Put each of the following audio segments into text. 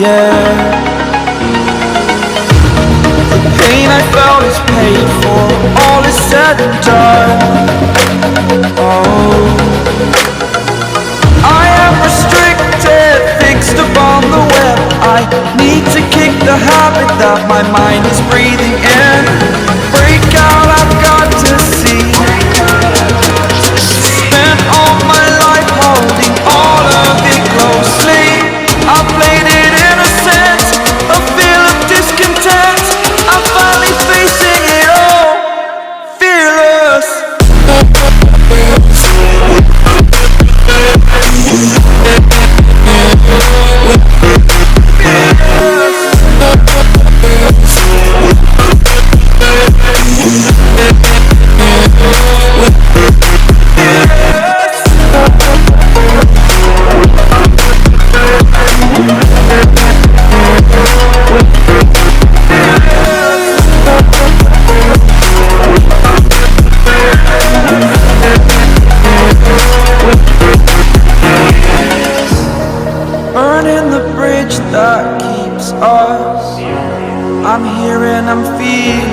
yeah. The pain I felt is paid for, all is said and done. Oh, I am restricted, fixed upon the web. I need to kick the habit that my mind is breathing in. Break out, I've got to see. Spent all my life holding all of it closely. I played it innocent, a feel of discontent. I'm finally facing it all, fearless. Burning the bridge that keeps us. I'm here and I'm feeling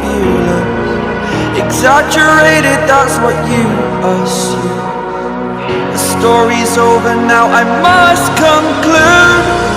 fearless. Exaggerated, that's what you assume. The story's over now, I must conclude.